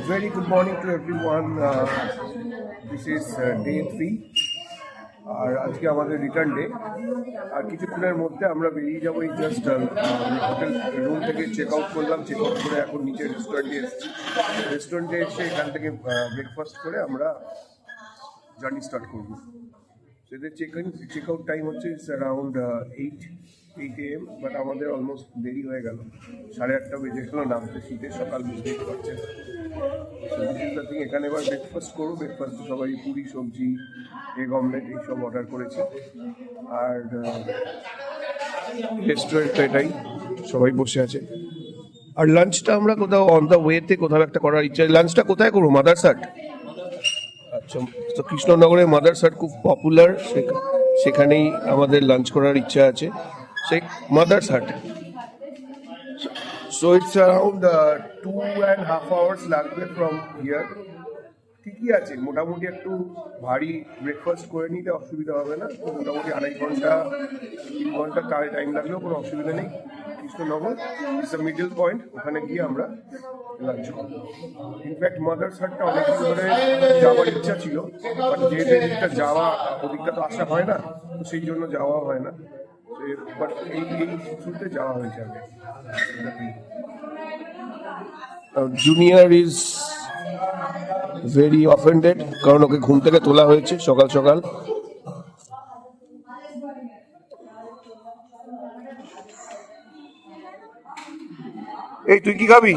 Very good morning to everyone. This is day 3 আর আজকে আমাদের return day. আর কিছুক্ষণের মধ্যে আমরা বেরিয়ে যাবো। এই জাস্ট হোটেল রুম থেকে চেক আউট করলাম, চেক আউট করে এখন নিচে রেস্টুরেন্টে এসেছি। রেস্টুরেন্টে এসে এখান থেকে ব্রেকফাস্ট করে আমরা জার্নি স্টার্ট করবো। সেদের চেক আউট টাইম হচ্ছে অ্যারাউন্ড 8 AM, বাট আমাদের অলমোস্ট দেরি হয়ে গেল, 8:30 বেজে গেল নামতে। শীতের সকাল বুঝতেই পারছেন। এখানে এবার ব্রেকফাস্ট করবো। ব্রেকফাস্ট সবাই পুরি, সবজি, এগ অমলেট এইসব অর্ডার করেছি। আর রেস্টুরেন্টটা এটাই, সবাই বসে আছে। আর লাঞ্চটা আমরা কোথাও অন দ্য ওয়েতে কোথাও একটা করার ইচ্ছা। লাঞ্চটা কোথায় করবো? মাদারসাট। আচ্ছা, তো কৃষ্ণনগরে মাদারসাট খুব পপুলার, সেখানেই আমাদের লাঞ্চ করার ইচ্ছা আছে। সেই মাদারসাট। So it's around 2.5 hours লাগবে ফ্রম হিয়ার। ঠিকই আছে, মোটামুটি একটু ভারী ব্রেকফাস্ট করে নিতে অসুবিধা হবে না। তো মোটামুটি 2.5 ঘন্টা 3 ঘন্টা তাই টাইম লাগলেও কোনো অসুবিধা নেই। Krishnanagar it's a middle point, ওখানে গিয়ে আমরা লাঞ্চ করবো। ইনফ্যাক্ট মাদারসাটটা অনেকদিন ধরে যাওয়ার ইচ্ছা ছিল, বাট যেহেতু এদিকটা যাওয়া, ওদিকটা তো আসা হয় না, তো সেই জন্য যাওয়া হয় না। বাট এই থ্রুতে যাওয়া হয়ে যাবে। জুনিয়র ইজ ভেরি অফেন্ডেড, কারণ ওকে ঘুম থেকে তোলা হয়েছে সকাল সকাল। এই তুই কি খাবি?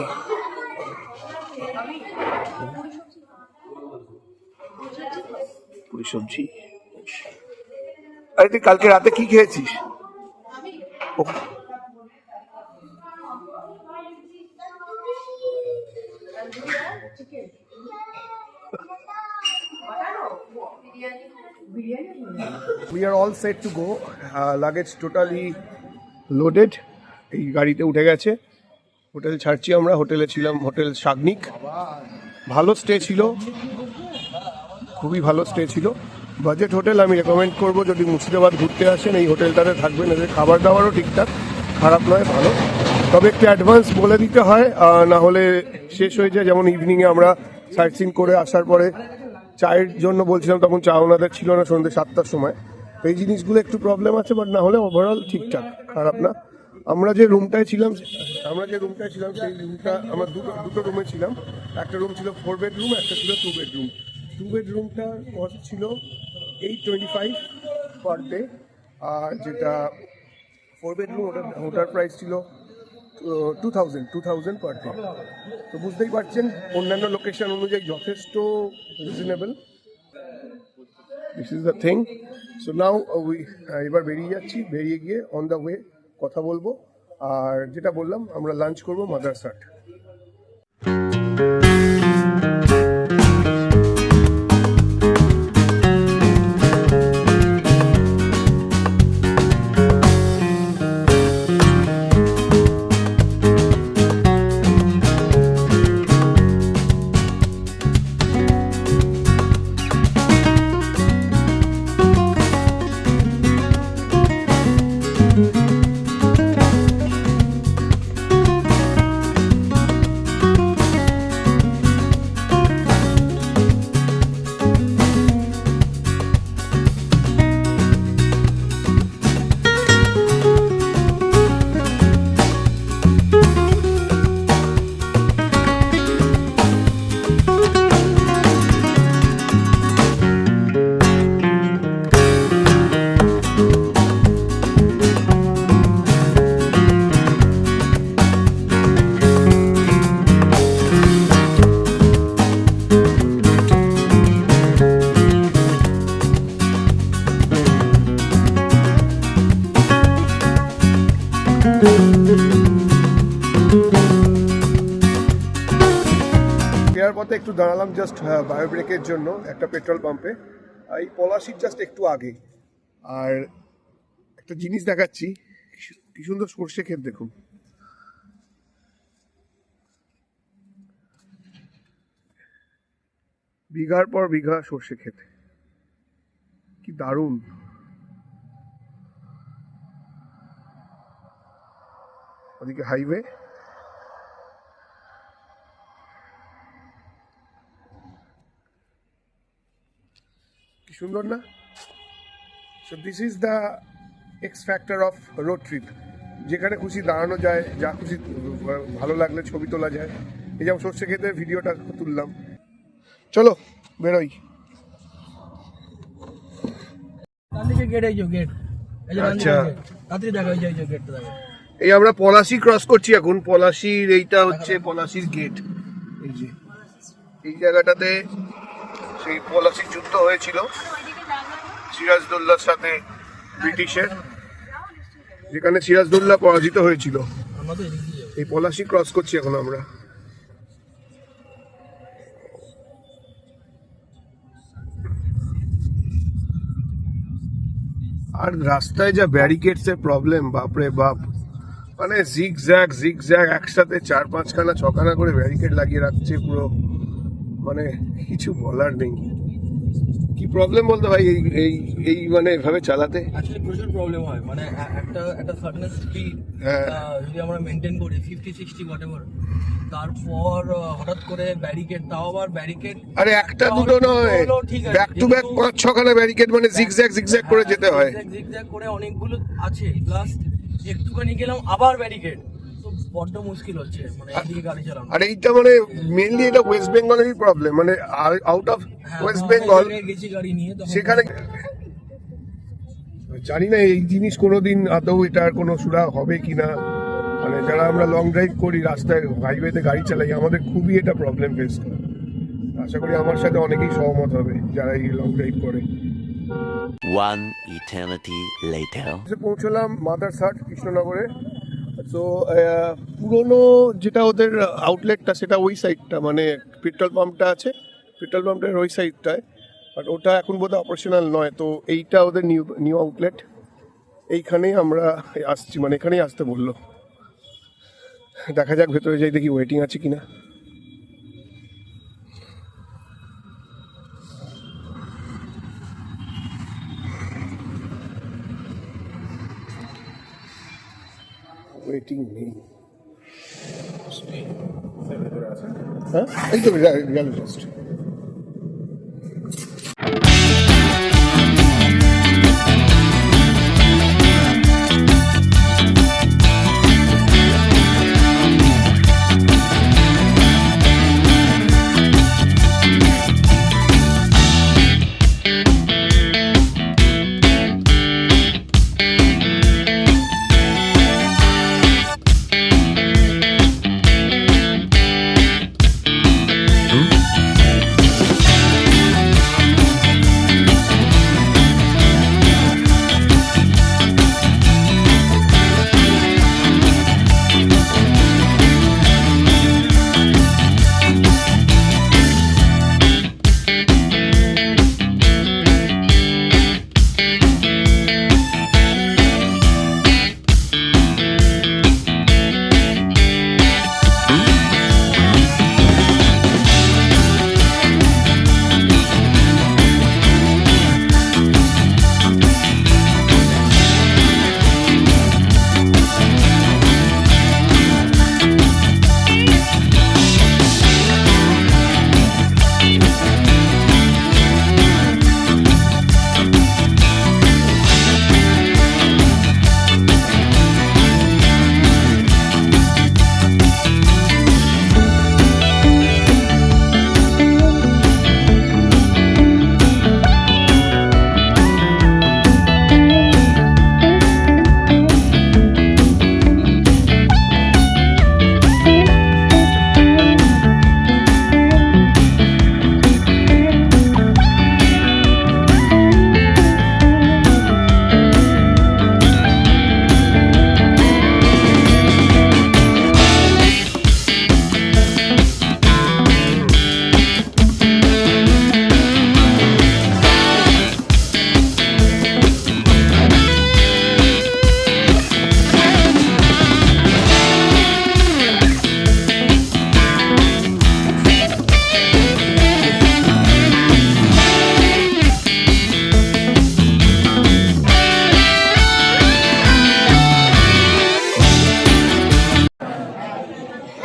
পুরি সবজি। আরে তুই কালকে রাতে কি খেয়েছিস? We are all set to go. Luggage totally loaded. এই গাড়িতে উঠে গেছে। হোটেল ছাড়ছি আমরা। হোটেলে ছিলাম হোটেল শাগনিক। ভালো স্টে ছিল, খুবই ভালো স্টে ছিল। বাজেট হোটেল আমি রেকমেন্ড করবো, যদি মুর্শিদাবাদ ঘুরতে আসেন এই হোটেলটাতে থাকবেন। এদের খাবার দাবারও ঠিকঠাক, খারাপ নয়, ভালো। তবে একটু অ্যাডভান্স বলে দিতে হয়, না হলে শেষ হয়ে যায়। যেমন ইভিনিংয়ে আমরা সাইট সিন করে আসার পরে চায়ের জন্য বলছিলাম, তখন চা ওনাদের ছিল না সন্ধ্যে 7টার সময়। এই জিনিসগুলো একটু প্রবলেম আছে, বাট না হলে ওভারঅল ঠিকঠাক, খারাপ না। আমরা যে রুমটায় ছিলাম সেই রুমটা আমরা দুটো রুমে ছিলাম। একটা রুম ছিল 4 বেডরুম, একটা ছিল 2 বেডরুম। 2 বেডরুমটার কস্ট ছিল 825 পার ডে, আর যেটা 4 বেডরুম ওটার প্রাইস ছিল 2000 পার ডে। তো বুঝতেই পারছেন অন্যান্য লোকেশন অনুযায়ী যথেষ্ট reasonable. This is the thing. So now এবার বেরিয়ে যাচ্ছি। বেরিয়ে গিয়ে অন দ্য ওয়ে কথা বলবো। আর যেটা বললাম, আমরা লাঞ্চ করবো মাদারসাট। ফেরার পথে একটু দাঁড়ালাম জাস্ট বায়ো ব্রেকের জন্য একটা পেট্রোল পাম্পে, এই পলাশির জাস্ট একটু আগে। আর একটা জিনিস দেখাচ্ছি, কি সুন্দর সর্ষে ক্ষেত দেখুন। বিঘার পর বিঘা সর্ষে ক্ষেত, কি দারুণ। ওদিকে হাইওয়ে, সুন্দর না? So this is the x factor of road trip. যেখানে খুশি দাঁড়ানো যায়, যা খুশি ভালো লাগলে ছবি তোলা যায়। এই যেমন সর্ষে খেতে ভিডিওটা তুললাম। চলো বেরোই। আচ্ছা, এই আমরা পলাশি ক্রস করছি এখন। পলাশির এইটা হচ্ছে পলাশির গেট। এই যে এই জায়গাটাতে সেই পলাশির যুদ্ধ হয়েছিল সিরাজদৌল্লার সাথে ব্রিটিশের, যেখানে সিরাজদৌল্লা পরাজিত হয়েছিল। এই পলাশি ক্রস করছি এখন আমরা। আর রাস্তায় যা ব্যারিকেডস এর প্রবলেম, বাপরে বাপ। মানে জিগজ্যাগ একসাথে 4-5খানা 6খানা করে ব্যারিকেড লাগিয়ে রাখছে পুরো, মানে কিছু বলার নেই। কি প্রবলেম বলতে ভাই এই এই মানে এভাবে চালাতে? আসলে প্রচুর প্রবলেম হয়, মানে একটা সার্টেন স্পিড যদি আমরা মেনটেন করি 50-60 হোয়াটএভার, তারপর হঠাৎ করে ব্যারিকেড, তাও আবার ব্যারিকেড আরে একটা দুটো নয়, ব্যাক টু ব্যাক 5-6খানা ব্যারিকেড, মানে জিগজ্যাগ করে যেতে হয়। জিগজ্যাগ করে অনেকগুলো আছে, প্লাস একটুখানি গেলাম আবার ব্যারিকেড, তো বড্ড মুশকিল হচ্ছে মানে এইদিকে গাড়ি চালানো। আর এইটা মানে মেইনলি এটা ওয়েস্ট বেঙ্গলেরই প্রবলেম, মানে আউট অফ ওয়েস্ট বেঙ্গল গেছি গাড়ি নিয়ে, সেখানে জানি না এই জিনিস কোনোদিন আদৌ এটার কোনো সুরা হবে কিনা। মানে যারা আমরা লং ড্রাইভ করি, রাস্তায় হাইওয়েতে গাড়ি চালাই, আমাদের খুবই এটা প্রবলেম ফেস করে। আশা করি আমার সাথে অনেকেই সহমত হবে যারা এই লং ড্রাইভ করে। One eternity later. পৌঁছলাম মাদারসাট কৃষ্ণনগরে। তো পুরোনো যেটা ওদের আউটলেটটা সেটা ওই সাইডটা, মানে পেট্রোল পাম্পটা আছে, পেট্রোল পাম্পের ওই সাইডটায়, বাট ওটা এখন বোধহয় অপারেশনাল নয়। তো এইটা ওদের নিউ আউটলেট, এইখানেই আমরা আসছি, মানে এখানেই আসতে বললো। দেখা যাক ভেতরে যাই, দেখি ওয়েটিং আছে কিনা। ওয়েটিং নেই। হ্যাঁ এই তো গেল জাস্ট।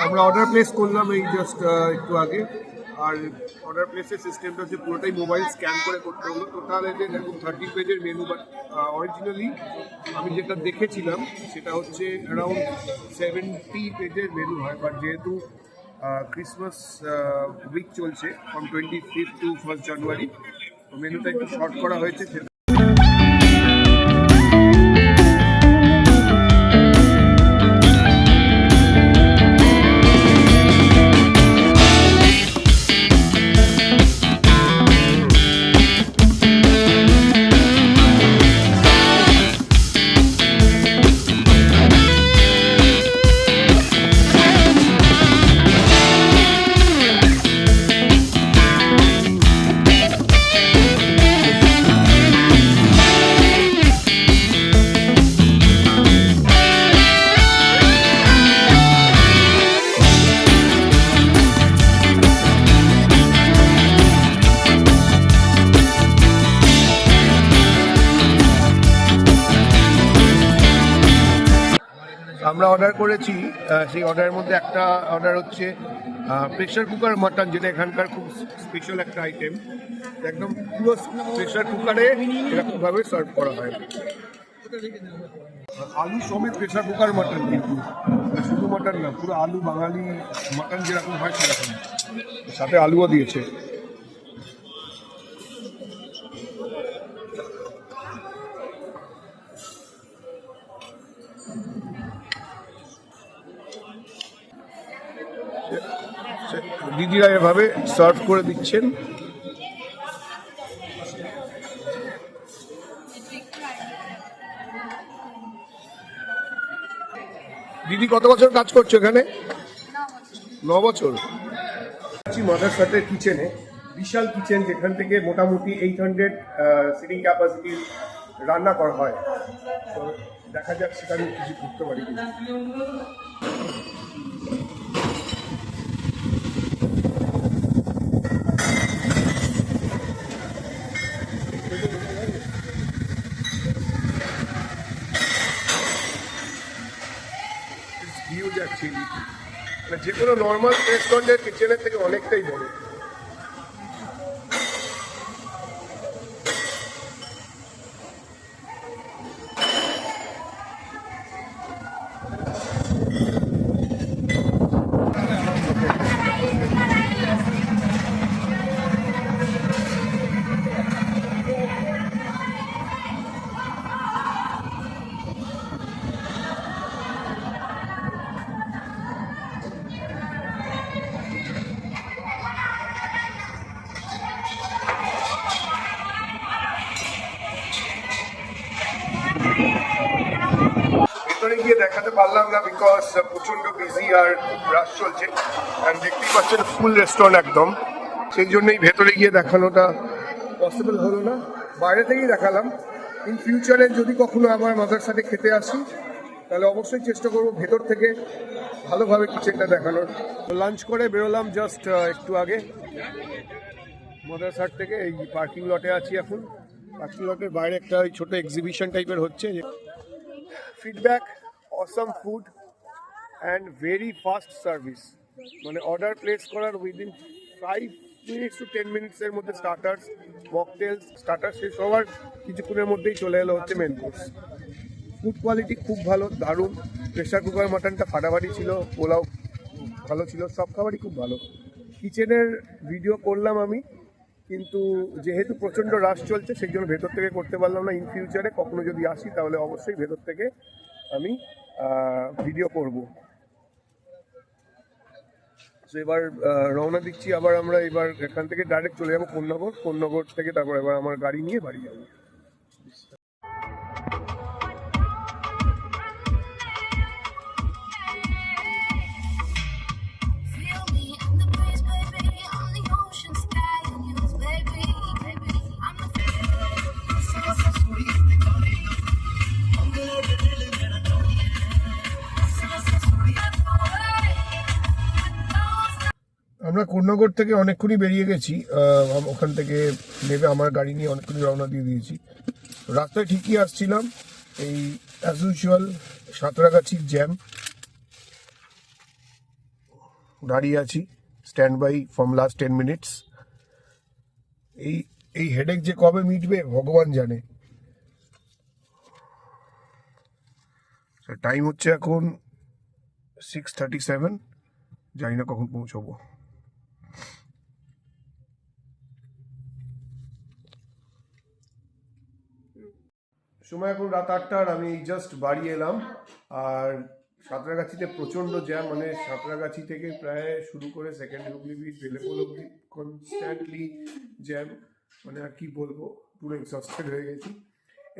আমরা অর্ডার প্লেস করলাম এই জাস্ট একটু আগে। আর অর্ডার প্লেসের সিস্টেমটা হচ্ছে পুরোটাই মোবাইল স্ক্যান করে করতে হলো। টোটাল এতে এরকম 30 পেজের মেনু, বাট অরিজিনালি আমি যেটা দেখেছিলাম সেটা হচ্ছে অ্যারাউন্ড 70 পেজের মেনু হয়, বাট যেহেতু ক্রিসমাস উইক চলছে ফ্রম 25 টু 1 জানুয়ারি, তো মেনুটা একটু শর্ট করা হয়েছে। আমরা অর্ডার করেছি, সেই অর্ডারের মধ্যে একটা অর্ডার হচ্ছে প্রেশার কুকার মাটন, যেটা এখানকার খুব স্পেশাল একটা আইটেম। একদম পুরো প্রেশার কুকারে এরকমভাবে সার্ভ করা হয়, আলু সমেত প্রেশার কুকার মাটন, কিন্তু শুধু মাটন না, পুরো আলু, বাঙালি মাটন যেরকম হয় সেরকম, সাথে আলুও দিয়েছে। দিদিরা এভাবে সার্ভ করে দিচ্ছেন। দিদি কত বছর কাজ করছো এখানে? 9 বছর। মাদারসাটের কিচেনে, বিশাল কিচেন, যেখান থেকে মোটামুটি 800 সিটিং ক্যাপাসিটির রান্না করা হয়। তো দেখা যাক সেখানে কিছু করতে পারি কিনা। হিউজ অ্যাকচুয়ালি, মানে যে কোনো নর্মাল রেস্টুরেন্টের কিচেনের থেকে অনেকটাই বড়। ভেতরে গিয়ে দেখাতে পারলাম না, বিকজ প্রচন্ড বিজি আর রাশ চলছে, আর দেখতেই পাচ্ছেন ফুল রেস্টুরেন্ট একদম, সেই জন্যই ভেতরে গিয়ে দেখানোটা পসিবল হলো না, বাইরে থেকেই দেখালাম। ইন ফিউচারে যদি কখনো আবার মাদারসাটে খেতে আসি, তাহলে অবশ্যই চেষ্টা করবো ভেতর থেকে ভালোভাবে কিচেনটা দেখানোর। লাঞ্চ করে বেরোলাম জাস্ট একটু আগে মাদারসাট থেকে। এই পার্কিং লটে আছি এখন। পার্কিং লটের বাইরে একটা ছোট এক্সিবিশন টাইপের হচ্ছে। Feedback, awesome food and very fast service, মানে অর্ডার প্লেস করার উইদিন 5 minutes to 10 মিনিটসের মধ্যে স্টার্টার্স, মকটেলস, স্টার্টার শেষ হওয়ার কিছুক্ষণের মধ্যেই চলে এলো হচ্ছে মেন কোর্স। ফুড কোয়ালিটি খুব ভালো, দারুণ। প্রেশার কুকার মাটনটা ফাটাফাটি ছিল, পোলাও ভালো ছিল, সব খাবারই খুব ভালো। কিচেনের ভিডিও করলাম আমি, কিন্তু যেহেতু প্রচণ্ড রাশ চলছে সেই জন্য ভেতর থেকে করতে পারলাম না। ইন ফিউচারে কখনো যদি আসি তাহলে অবশ্যই ভেতর থেকে আমি ভিডিও করব। তো এবার রওনা দিচ্ছি আবার আমরা। এবার এখান থেকে ডাইরেক্ট চলে যাবো কোন্নগর, কোন্নগর থেকে তারপর এবার আমার গাড়ি নিয়ে বাড়ি যাবো। আমরা কোন্নগর থেকে অনেকক্ষণই বেরিয়ে গেছি, ওখান থেকে নেবে আমার গাড়ি নিয়ে অনেকক্ষণই রওনা দিয়ে দিয়েছি। রাস্তায় ঠিকই আসছিলাম, এই অ্যাজ ইউজুয়াল সাঁতরাগাছির জ্যাম, দাঁড়িয়ে আছি stand by from last 10 minutes. এই হেডেক যে কবে মিটবে ভগবান জানে। টাইম হচ্ছে এখন 6:37, জানি না কখন পৌঁছবো। সময় এখন রাত 8টা, আর আমি জাস্ট বাড়ি এলাম। আর সাঁতরাগাছিতে প্রচণ্ড জ্যাম, মানে সাঁতরাগাছি থেকে প্রায় শুরু করে সেকেন্ড হুগলি ব্রিজ, বেলেপোল অব্দি কনস্ট্যান্টলি জ্যাম, মানে আর কি বলবো, পুরো এক্সস্টেড হয়ে গেছি।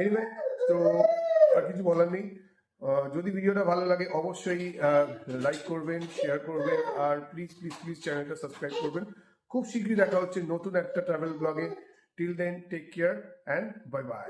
এনিওয়ে, তো আর কিছু বলার নেই। যদি ভিডিওটা ভালো লাগে অবশ্যই লাইক করবেন, শেয়ার করবেন, আর প্লিজ প্লিজ প্লিজ চ্যানেলটা সাবস্ক্রাইব করবেন। খুব শীঘ্রই দেখা হচ্ছে নতুন একটা ট্রাভেল ব্লগে। Till then, take care and bye by.